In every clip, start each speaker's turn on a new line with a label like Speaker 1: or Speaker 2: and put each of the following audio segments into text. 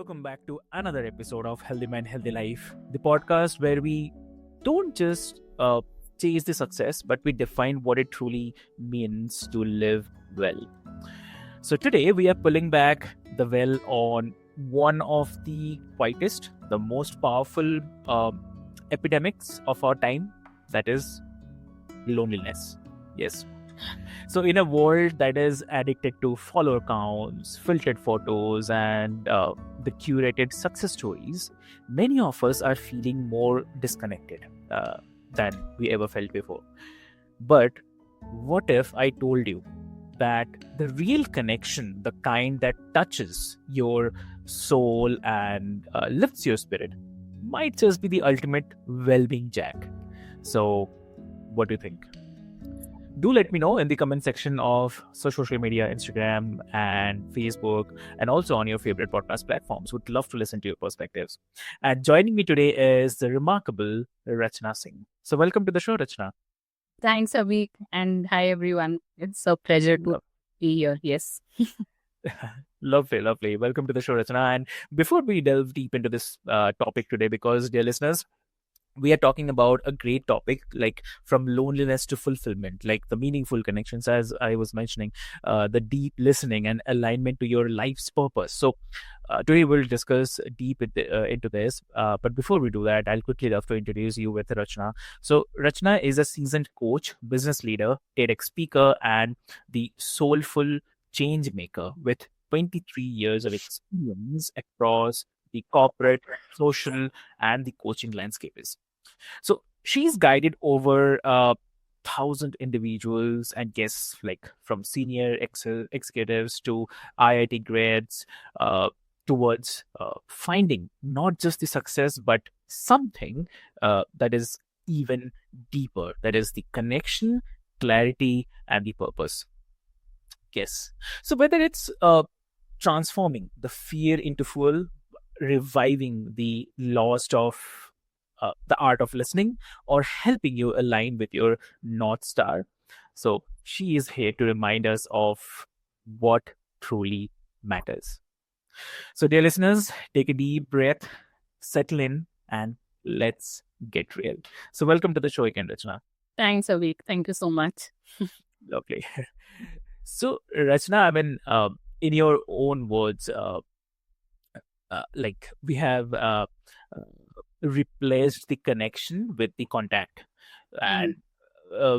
Speaker 1: welcome back to another episode of Healthy Mind, Healthy Life, the podcast where we don't just chase the success, but we define what it truly means to live well. So, today we are pulling back the veil on one of the quietest, the most powerful epidemics of our time, that is loneliness. Yes. So, in a world that is addicted to follower counts, filtered photos, and the curated success stories, many of us are feeling more disconnected than we ever felt before. But what if I told you that the real connection, the kind that touches your soul and lifts your spirit, might just be the ultimate well being jack? So, what do you think? Do let me know in the comment section of social media, Instagram and Facebook, and also on your favorite podcast platforms. Would love to listen to your perspectives. And joining me today is the remarkable Rachna Singh. So welcome to the show, Rachna.
Speaker 2: Thanks, Avik, and hi everyone. It's a pleasure to be here. Yes.
Speaker 1: Lovely. Welcome to the show, Rachna. And before we delve deep into this topic today, because dear listeners, we are talking about a great topic, like from loneliness to fulfillment, like the meaningful connections, as I was mentioning, the deep listening and alignment to your life's purpose. So today we'll discuss deep into this. But before we do that, I'll quickly love to introduce you with Rachna. So Rachna is a seasoned coach, business leader, TEDx speaker, and the soulful change maker with 23 years of experience across the corporate, social, and the coaching landscapes. So she's guided over 1,000 individuals and guests, like from senior executives to IIT grads, towards finding not just the success, but something that is even deeper. That is the connection, clarity, and the purpose. Yes. So whether it's transforming the fear into fuel, reviving the lost of the art of listening, or helping you align with your North Star. So she is here to remind us of what truly matters. So, dear listeners, take a deep breath, settle in, and let's get real. So, welcome to the show again, Rachna.
Speaker 2: Thanks, Avik. Thank you so much.
Speaker 1: Lovely. So, Rachna, I mean, in your own words, like we have replaced the connection with the contact and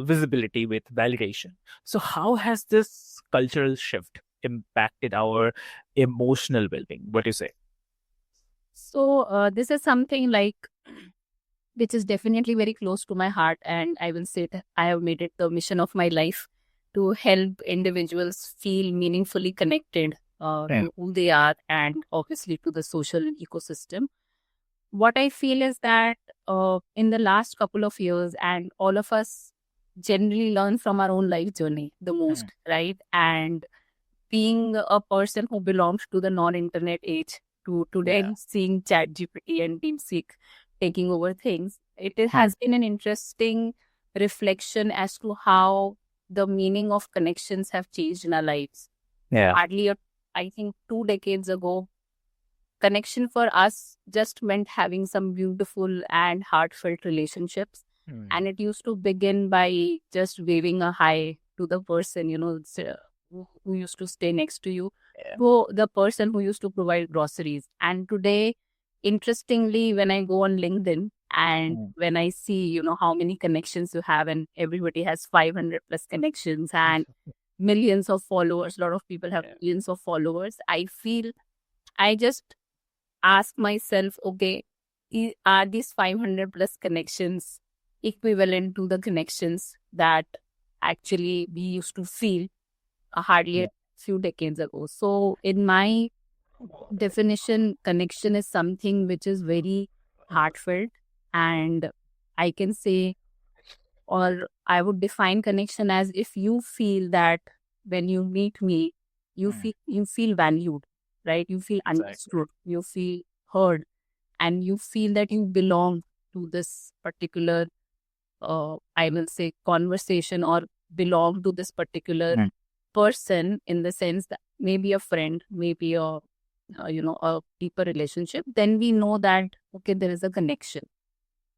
Speaker 1: visibility with validation. So, how has this cultural shift impacted our emotional well being? What do you say?
Speaker 2: So, this is something like which is definitely very close to my heart, and I will say that I have made it the mission of my life to help individuals feel meaningfully connected to who they are and obviously to the social ecosystem. What I feel is that in the last couple of years, and all of us generally learn from our own life journey the most, right? And being a person who belongs to the non-internet age, to today seeing ChatGPT and DeepSeek taking over things, it has been an interesting reflection as to how the meaning of connections have changed in our lives. Hardly, I think 2 decades ago, connection for us just meant having some beautiful and heartfelt relationships. And it used to begin by just waving a hi to the person, who used to stay next to you, to the person who used to provide groceries. And today, interestingly, when I go on LinkedIn and when I see, how many connections you have, and everybody has 500 plus connections and millions of followers, a lot of people have millions of followers, I just ask myself, okay, are these 500 plus connections equivalent to the connections that actually we used to feel hardly a few decades ago? So in my definition, connection is something which is very heartfelt, and I can say, or I would define connection as if you feel that when you meet me, you feel valued, right? You feel understood, you feel heard, and you feel that you belong to this particular, I will say, conversation, or belong to this particular person, in the sense that maybe a friend, maybe a a deeper relationship, then we know that, okay, there is a connection.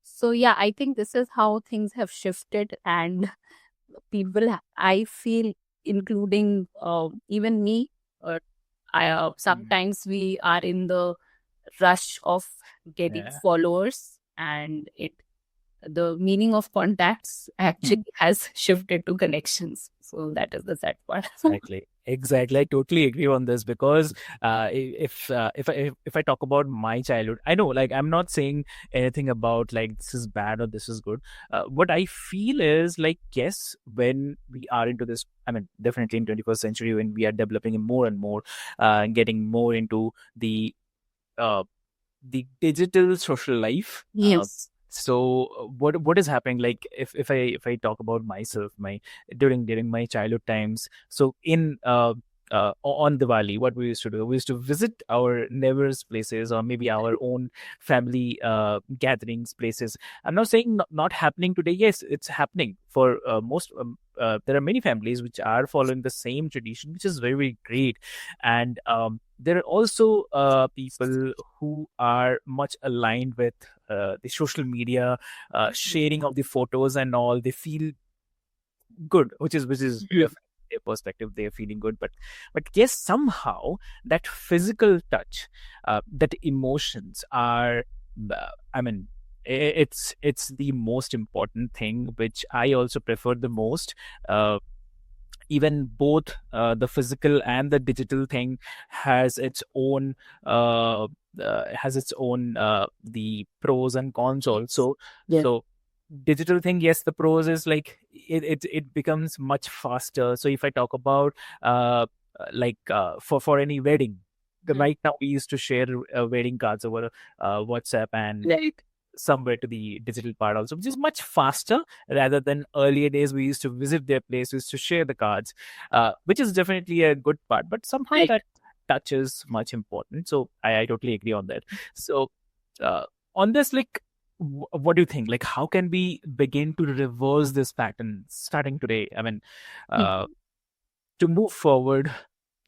Speaker 2: So yeah, I think this is how things have shifted, and people, I feel, including even me, sometimes we are in the rush of getting
Speaker 1: Yeah.
Speaker 2: followers, and the meaning of contacts actually has shifted to connections. So that is the sad part.
Speaker 1: Exactly. I totally agree on this because if I talk about my childhood, I know, like, I'm not saying anything about like this is bad or this is good. What I feel is like, yes, when we are into this, I mean, definitely in 21st century, when we are developing more and more, getting more into uh, the digital social life.
Speaker 2: Yes.
Speaker 1: So what is happening? Like, if I talk about myself, my during my childhood times. So in on Diwali, what we used to do, we used to visit our neighbors' places, or maybe our own family gatherings places. I'm not saying not happening today. Yes, it's happening for most. There are many families which are following the same tradition, which is very, very great. And there are also people who are much aligned with the social media, sharing of the photos and all. They feel good, which is definitely their perspective. They are feeling good, but yes, somehow that physical touch, that emotions are. I mean, it's the most important thing, which I also prefer the most. Even both the physical and the digital thing has its own the pros and cons also.
Speaker 2: Yes.
Speaker 1: So digital thing, yes, the pros is like it becomes much faster. So if I talk about for any wedding, right now we used to share wedding cards over WhatsApp and
Speaker 2: Right.
Speaker 1: somewhere to the digital part also, which is much faster rather than earlier days. We used to visit their place, we used to share the cards, which is definitely a good part, but somehow
Speaker 2: Right.
Speaker 1: that touch is much important. So I totally agree on that. So uh, on this, like, what do you think? Like, how can we begin to reverse this pattern starting today? I mean, uh, to move forward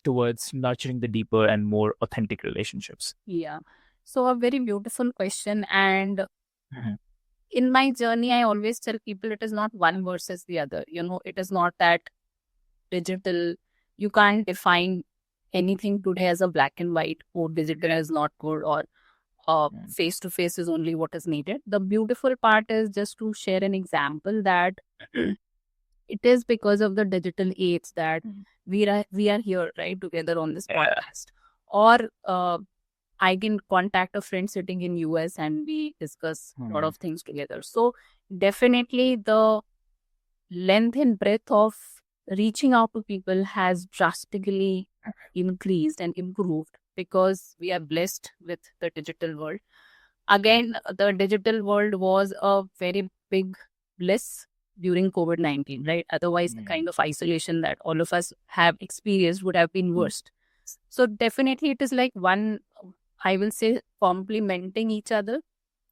Speaker 1: towards nurturing the deeper and more authentic relationships.
Speaker 2: Yeah. So a very beautiful question. And
Speaker 1: Mhm.
Speaker 2: in my journey, I always tell people it is not one versus the other. It is not that digital, you can't define anything today as a black and white, or digital is not good, or
Speaker 1: Mm.
Speaker 2: face to face is only what is needed. The beautiful part is just to share an example that it is because of the digital age that we are here, right, together on this
Speaker 1: Yeah.
Speaker 2: podcast. Or I can contact a friend sitting in US and we discuss a lot
Speaker 1: Mm.
Speaker 2: of things together. So definitely the length and breadth of reaching out to people has drastically increased and improved because we are blessed with the digital world. Again, the digital world was a very big bliss during COVID-19, right? Otherwise, the kind of isolation that all of us have experienced would have been worst. So definitely it is like one, I will say, complementing each other.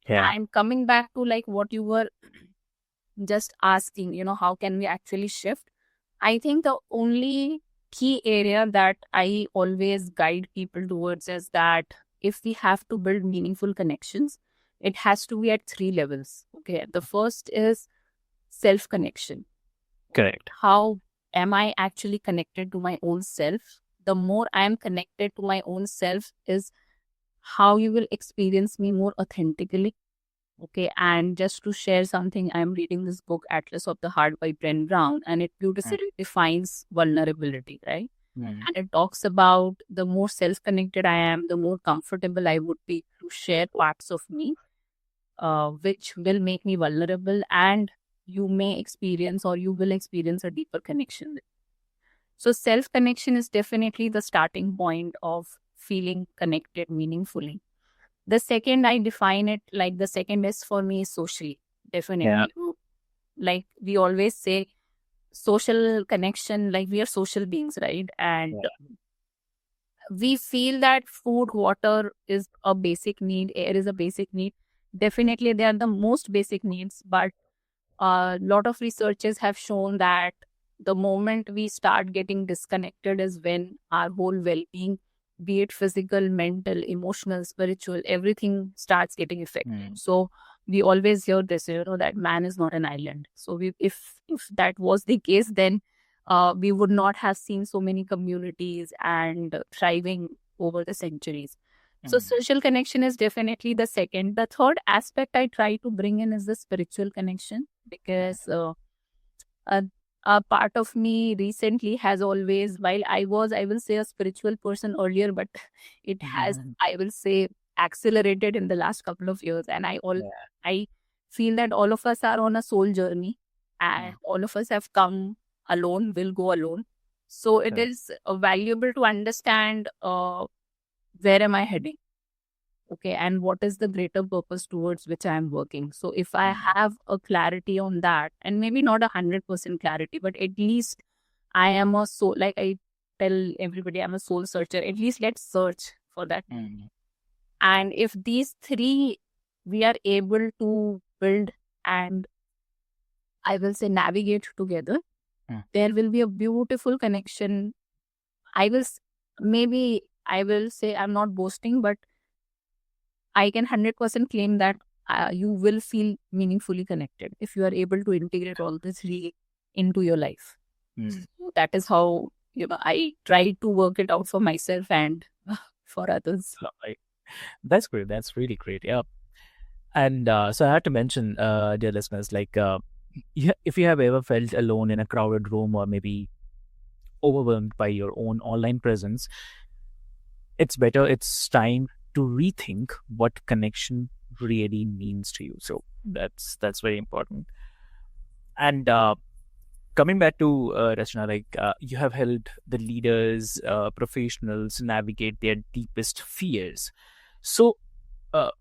Speaker 1: Yeah.
Speaker 2: And coming back to like what you were just asking, how can we actually shift? I think the only key area that I always guide people towards is that if we have to build meaningful connections, it has to be at three levels. Okay. The first is self connection.
Speaker 1: Correct.
Speaker 2: How am I actually connected to my own self? The more I am connected to my own self is how you will experience me more authentically. Okay, and just to share something, I'm reading this book, Atlas of the Heart by Bren Brown, and it beautifully defines vulnerability, right?
Speaker 1: Mm.
Speaker 2: And it talks about the more self connected I am, the more comfortable I would be to share parts of me, which will make me vulnerable, and you may experience or you will experience a deeper connection. So, self connection is definitely the starting point of feeling connected meaningfully. The second, I define it like the second is for me socially.
Speaker 1: Yeah.
Speaker 2: Definitely. Like we always say, social connection, like we are social beings, right? And we feel that food, water is a basic need, air is a basic need. Definitely, they are the most basic needs. But a lot of researchers have shown that the moment we start getting disconnected is when our whole well being be it physical, mental, emotional, spiritual, everything starts getting affected. So we always hear this, that man is not an island. So if that was the case, then we would not have seen so many communities and thriving over the centuries. So social connection is definitely the second. The third aspect I try to bring in is the spiritual connection, because a, a part of me recently has always, while I will say, a spiritual person earlier, but it has, I will say, accelerated in the last couple of years. And I feel that all of us are on a soul journey, and all of us have come alone, will go alone. So it is valuable to understand where am I heading? Okay, and what is the greater purpose towards which I am working? So if I have a clarity on that, and maybe not 100% clarity, but at least I am a soul, like I tell everybody, I'm a soul searcher. At least let's search for that. And if these three we are able to build and, I will say, navigate together, there will be a beautiful connection. Maybe I will say, I'm not boasting, but I can 100% claim that you will feel meaningfully connected if you are able to integrate all the three into your life. That is how I try to work it out for myself and for others.
Speaker 1: That's great. That's really great. Yeah. And so I had to mention, dear listeners, like if you have ever felt alone in a crowded room, or maybe overwhelmed by your own online presence, it's time to rethink what connection really means to you. So that's very important. And coming back to Rachna, like you have helped the leaders, professionals navigate their deepest fears. So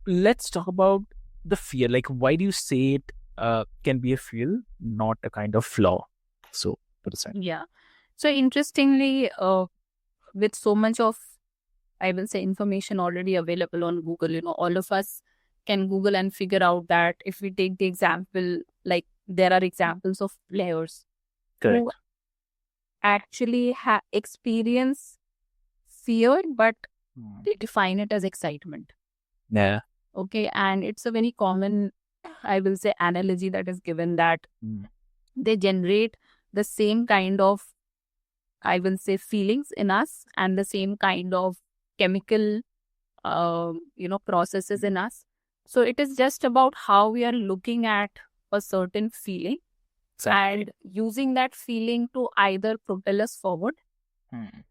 Speaker 1: let's talk about the fear. Like, why do you say it can be a fear, not a kind of flaw? So,
Speaker 2: yeah. So interestingly, with so much of, I will say, information already available on Google, all of us can Google and figure out that if we take the example, like there are examples of players who actually experience fear, but they define it as excitement.
Speaker 1: Yeah.
Speaker 2: Okay. And it's a very common, I will say, analogy that is given, that they generate the same kind of, I will say, feelings in us, and the same kind of chemical, processes in us. So it is just about how we are looking at a certain feeling and using that feeling to either propel us forward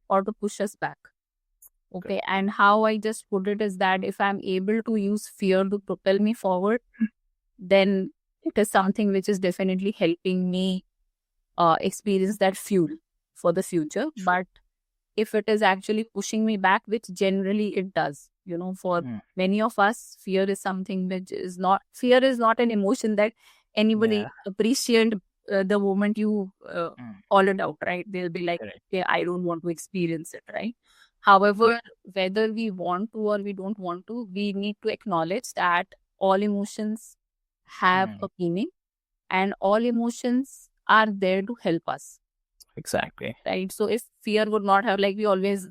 Speaker 2: or to push us back. Okay. And how I just put it is that if I'm able to use fear to propel me forward, then it is something which is definitely helping me experience that fuel for the future. But if it is actually pushing me back, which generally it does, for many of us, fear is something which is not, fear is not an emotion that anybody appreciate the moment you call it out, right? They'll be like, okay, I don't want to experience it, right? However, whether we want to or we don't want to, we need to acknowledge that all emotions have a meaning, and all emotions are there to help us.
Speaker 1: Exactly.
Speaker 2: Right. So if fear would not have, like we always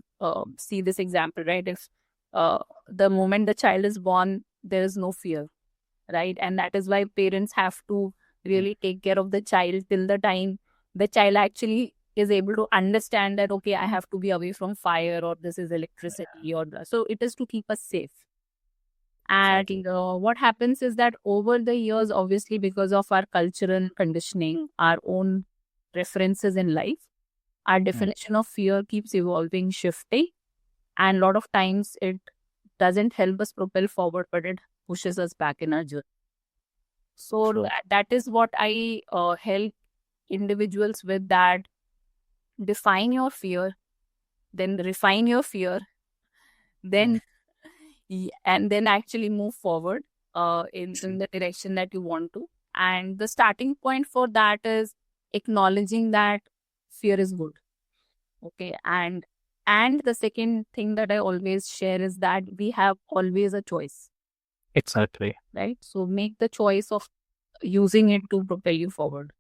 Speaker 2: see this example, right? If the moment the child is born, there is no fear, right? And that is why parents have to really take care of the child till the time the child actually is able to understand that, okay, I have to be away from fire, or this is electricity, or so it is to keep us safe. And what happens is that over the years, obviously, because of our cultural conditioning, our own references in life, our definition of fear keeps evolving, shifting, and a lot of times it doesn't help us propel forward, but it pushes us back in our journey. So that is what I help individuals with, that define your fear, then refine your fear, then and then actually move forward in the direction that you want to. And the starting point for that is acknowledging that fear is good. Okay. And the second thing that I always share is that we have always a choice.
Speaker 1: Exactly.
Speaker 2: Right. So make the choice of using it to propel you forward.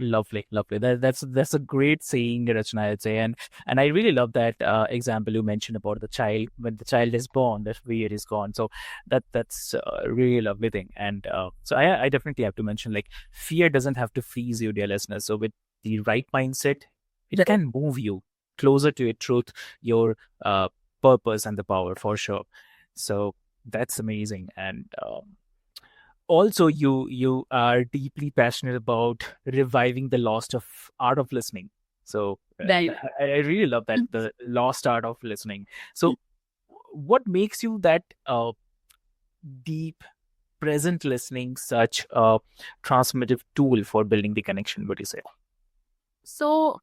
Speaker 1: Lovely, lovely. That's a great saying, Rachna, I'd say, and I really love that example you mentioned about the child. When the child is born, that fear is gone. So that's a really lovely thing. And so I definitely have to mention, like, fear doesn't have to freeze you, dear listeners. So with the right mindset, it can move you closer to your truth, your purpose, and the power for sure. So that's amazing. And also, you are deeply passionate about reviving the lost of art of listening. So
Speaker 2: Right.
Speaker 1: I really love that, the lost art of listening. So what makes you that deep present listening such a transformative tool for building the connection? What do you say?
Speaker 2: So,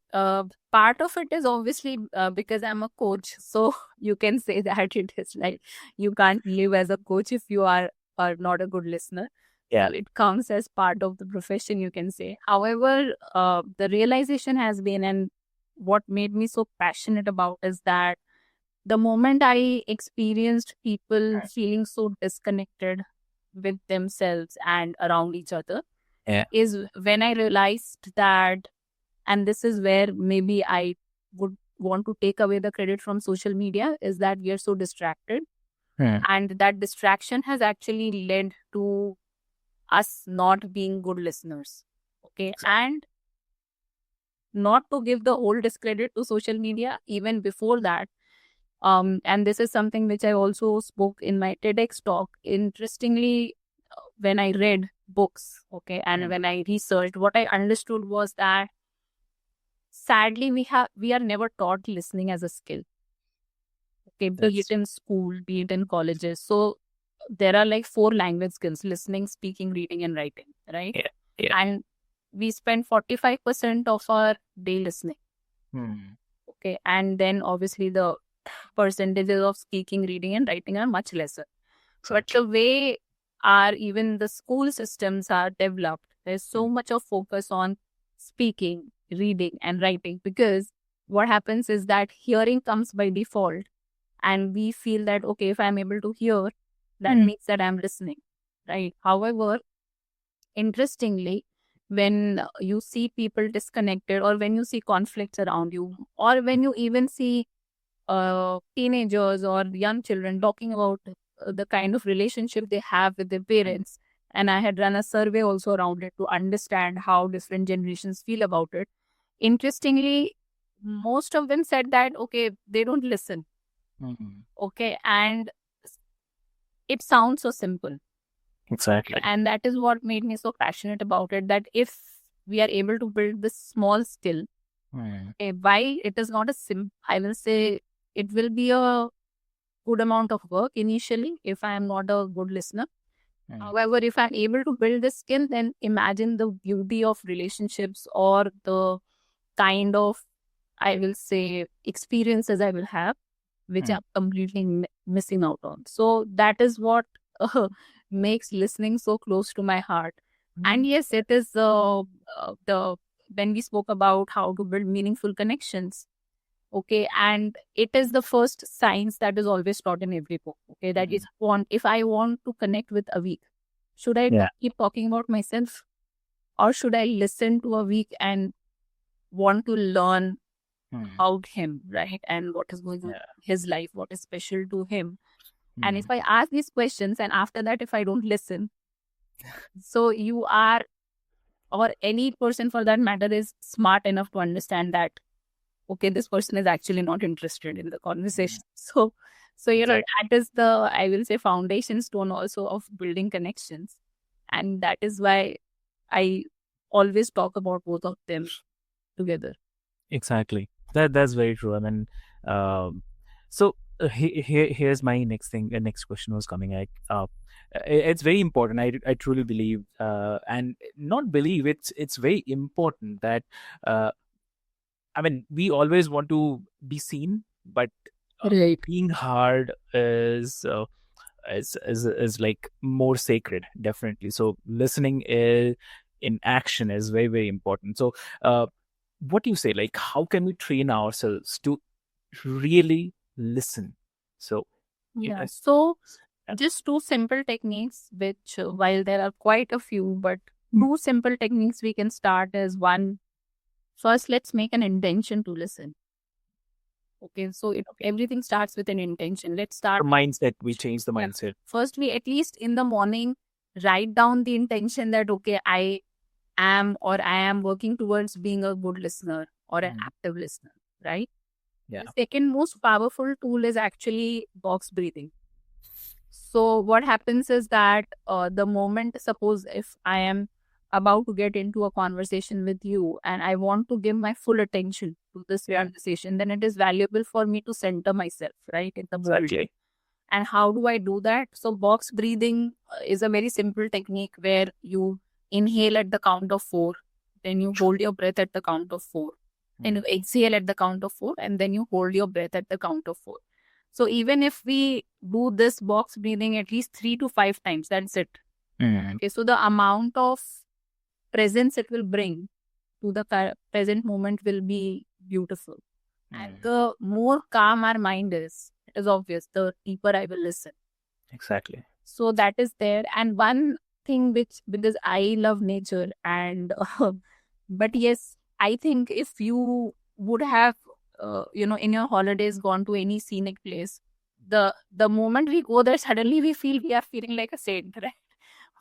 Speaker 2: part of it is obviously because I'm a coach. So, you can say that it is like you can't live as a coach if you are not a good listener.
Speaker 1: Yeah.
Speaker 2: So, it counts as part of the profession, you can say. However, the realization has been, and what made me so passionate about is that the moment I experienced people feeling so disconnected with themselves and around each other,
Speaker 1: Yeah.
Speaker 2: is when I realized that, and this is where maybe I would want to take away the credit from social media, is that we are so distracted,
Speaker 1: Hmm.
Speaker 2: and that distraction has actually led to us not being good listeners. Okay. And not to give the whole discredit to social media, even before that, and this is something which I also spoke in my TEDx talk. Interestingly, when I read books, okay, and when I researched, what I understood was that sadly we are never taught listening as a skill. Okay, be it in school, be it in colleges. So there are like 4 language skills: listening, speaking, reading, and writing, right?
Speaker 1: Yeah. Yeah.
Speaker 2: And we spend 45% of our day listening.
Speaker 1: Hmm.
Speaker 2: Okay, and then obviously the percentages of speaking, reading, and writing are much lesser. But the way our even the school systems are developed, there's so much of focus on speaking, reading, and writing, because what happens is that hearing comes by default, and we feel that, okay, if I'm able to hear, that means that I'm listening, right? However, interestingly, when you see people disconnected, or when you see conflicts around you, or when you even see teenagers or young children talking about the kind of relationship they have with their parents. And I had run a survey also around it to understand how different generations feel about it. Interestingly, most of them said that, okay, they don't listen. Okay. And it sounds so simple.
Speaker 1: Exactly.
Speaker 2: And that is what made me so passionate about it, that if we are able to build this small skill, why it is not a I will say it will be a good amount of work initially if I am not a good listener. However, if I'm able to build this skill, then imagine the beauty of relationships, or the kind of, I will say, experiences I will have, which I'm completely missing out on. So that is what makes listening so close to my heart. And yes, it is the when we spoke about how to build meaningful connections. Okay, and it is the first science that is always taught in every book. Okay, that is, if I want to connect with a week, should I
Speaker 1: Yeah.
Speaker 2: keep talking about myself, or should I listen to a week and want to learn about him, right? And what is going on in his life, what is special to him. And if I ask these questions, and after that, if I don't listen, so you are, or any person for that matter, is smart enough to understand that, okay, this person is actually not interested in the conversation. So you know, that is the, I will say, foundation stone also of building connections. And that is why I always talk about both of them together.
Speaker 1: Exactly. That's very true. I mean, um, so here's my next thing. The next question was coming. It's very important. I truly believe, and not believe. It's very important that, I mean, we always want to be seen, but
Speaker 2: Right.
Speaker 1: being hard is like more sacred, definitely. So listening is in action is very, very important. So, what do you say? Like, how can we train ourselves to really listen? So,
Speaker 2: Yeah.
Speaker 1: I-
Speaker 2: So just two simple techniques, which while there are quite a few, but Two simple techniques we can start is one, first, let's make an intention to listen. Okay, so everything starts with an intention. Let's start.
Speaker 1: The mindset, we change the mindset.
Speaker 2: First, we at least in the morning write down the intention that, okay, I am working towards being a good listener or an active listener, right?
Speaker 1: Yeah.
Speaker 2: The second most powerful tool is actually box breathing. So what happens is that the moment, suppose if I am about to get into a conversation with you and I want to give my full attention to this conversation, then it is valuable for me to center myself, right? In the moment.
Speaker 1: Exactly.
Speaker 2: And how do I do that? So box breathing is a very simple technique where you inhale at the count of 4, then you hold your breath at the count of 4, then you exhale at the count of 4, and then you hold your breath at the count of 4. So even if we do this box breathing at least 3 to 5 times, that's it. Okay, so the amount of presence it will bring to the present moment will be beautiful. And the more calm our mind is, it is obvious, the deeper I will listen.
Speaker 1: Exactly.
Speaker 2: So that is there. And one thing because I love nature and but yes, I think if you would have in your holidays gone to any scenic place, the moment we go there, suddenly we are feeling like a saint, right?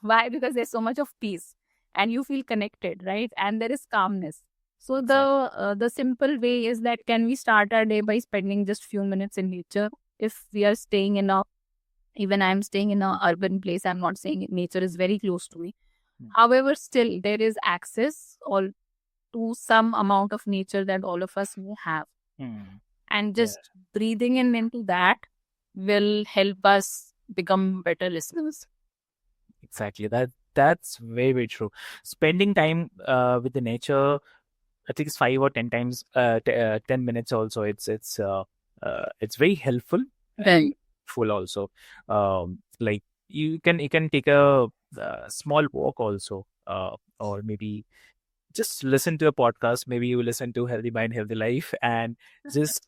Speaker 2: Why? Because there's so much of peace and you feel connected, right? And there is calmness. So the simple way is that, can we start our day by spending just few minutes in nature? If we are staying in even I'm staying in an urban place, I'm not saying nature is very close to me. However, still there is access all to some amount of nature that all of us may have. And just breathing into that will help us become better listeners.
Speaker 1: Exactly. That's very, very true. Spending time with the nature, I think it's 5 or 10 times, 10 minutes also. It's very helpful.
Speaker 2: Right.
Speaker 1: Full also. Like you can take a small walk also, or maybe just listen to a podcast. Maybe you listen to Healthy Mind, Healthy Life, and just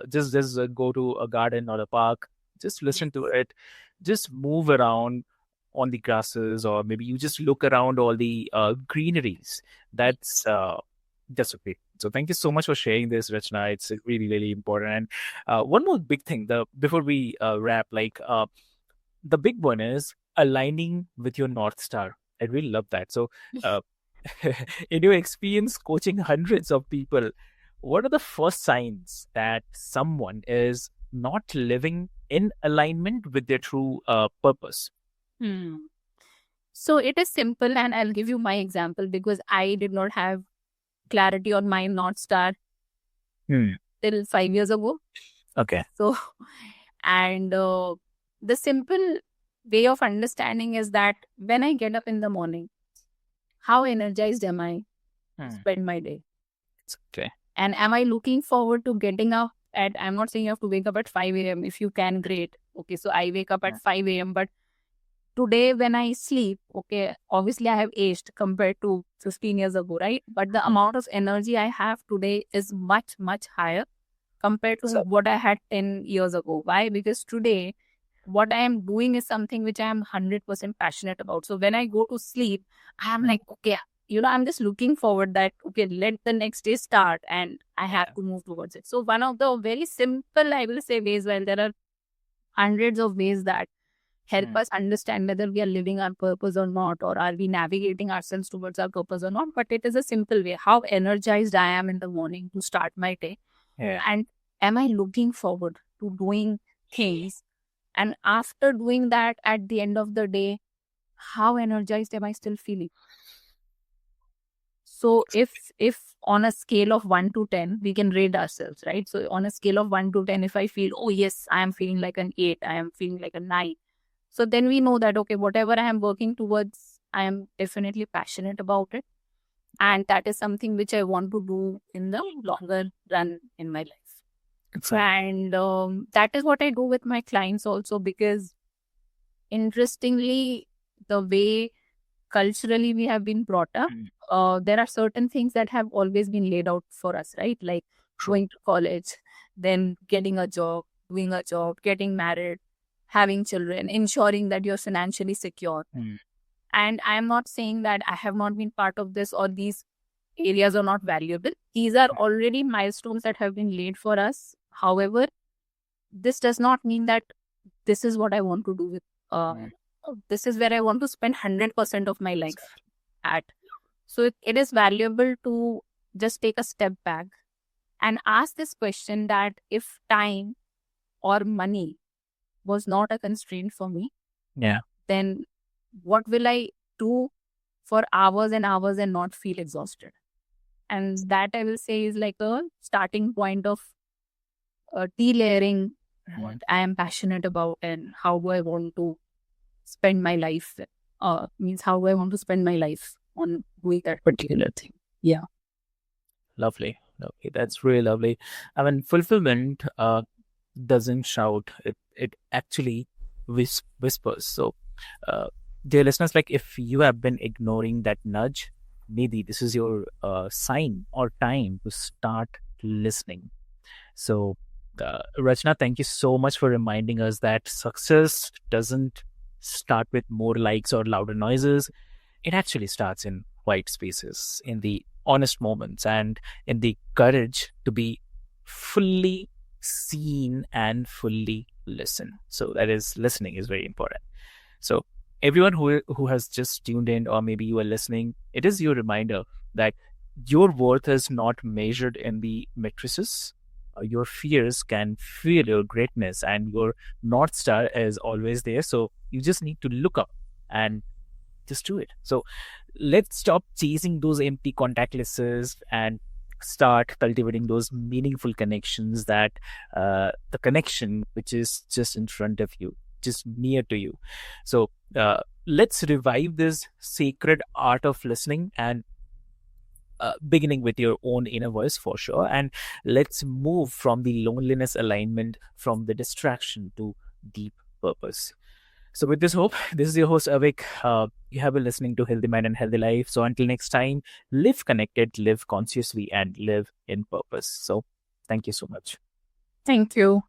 Speaker 1: just go to a garden or a park. Just listen to it. Just move around on the grasses, or maybe you just look around all the greeneries. That's just okay. So thank you so much for sharing this, Rachna. It's really, really important. And one more big thing, before we wrap, the big one is aligning with your North Star. I really love that. So, in your experience coaching hundreds of people, what are the first signs that someone is not living in alignment with their true purpose?
Speaker 2: So it is simple, and I'll give you my example because I did not have clarity on my North Star till 5 years ago.
Speaker 1: Okay.
Speaker 2: So, and the simple way of understanding is that when I get up in the morning, how energized am I to spend my day?
Speaker 1: Okay.
Speaker 2: And am I looking forward to getting up I'm not saying you have to wake up at 5 a.m. If you can, great. Okay, so I wake up at 5 a.m. But today when I sleep, okay, obviously I have aged compared to 15 years ago, right? But the amount of energy I have today is much, much higher compared to what I had 10 years ago. Why? Because today, what I am doing is something which I am 100% passionate about. So when I go to sleep, I am like, okay, I'm just looking forward that, okay, let the next day start and I have to move towards it. So one of the very simple, I will say, ways, well, there are hundreds of ways that help us understand whether we are living our purpose or not, or are we navigating ourselves towards our purpose or not. But it is a simple way. How energized I am in the morning to start my day. And am I looking forward to doing things? And after doing that, at the end of the day, how energized am I still feeling? So if on a scale of 1 to 10, we can rate ourselves, right? So on a scale of 1 to 10, if I feel, oh yes, I am feeling like an 8, I am feeling like a 9. So then we know that, okay, whatever I am working towards, I am definitely passionate about it. And that is something which I want to do in the longer run in my life. And that is what I do with my clients also, because interestingly, the way culturally we have been brought up, there are certain things that have always been laid out for us, right? Like going to college, then getting a job, doing a job, getting married, having children, ensuring that you're financially secure. And I am not saying that I have not been part of this or these areas are not valuable. These are already milestones that have been laid for us. However, this does not mean that this is what I want to do with this is where I want to spend 100% of my life at. So it is valuable to just take a step back and ask this question, that if time or money was not a constraint for me,
Speaker 1: Yeah.
Speaker 2: then what will I do for hours and hours and not feel exhausted? And that, I will say, is like a starting point of delayering what I am passionate about and how do I want to spend my life. Means how do I want to spend my life on doing that particular thing. Yeah.
Speaker 1: Lovely. Lovely. That's really lovely. I mean, fulfillment doesn't shout. It actually whispers. So, dear listeners, like if you have been ignoring that nudge, maybe this is your sign or time to start listening. So, Rachna, thank you so much for reminding us that success doesn't start with more likes or louder noises. It actually starts in quiet spaces, in the honest moments, and in the courage to be fully seen and fully listen. So that is, listening is very important. So everyone who has just tuned in, or maybe you are listening, it is your reminder that your worth is not measured in the matrices. Your fears can feel your greatness, and your North Star is always there. So you just need to look up and just do it. So let's stop chasing those empty contact lists and start cultivating those meaningful connections, that the connection which is just in front of you, just near to you. So let's revive this sacred art of listening, and beginning with your own inner voice for sure. And let's move from the loneliness alignment, from the distraction to deep purpose. So with this hope, this is your host Avik. You have been listening to Healthy Mind and Healthy Life. So until next time, live connected, live consciously, and live in purpose. So thank you so much.
Speaker 2: Thank you.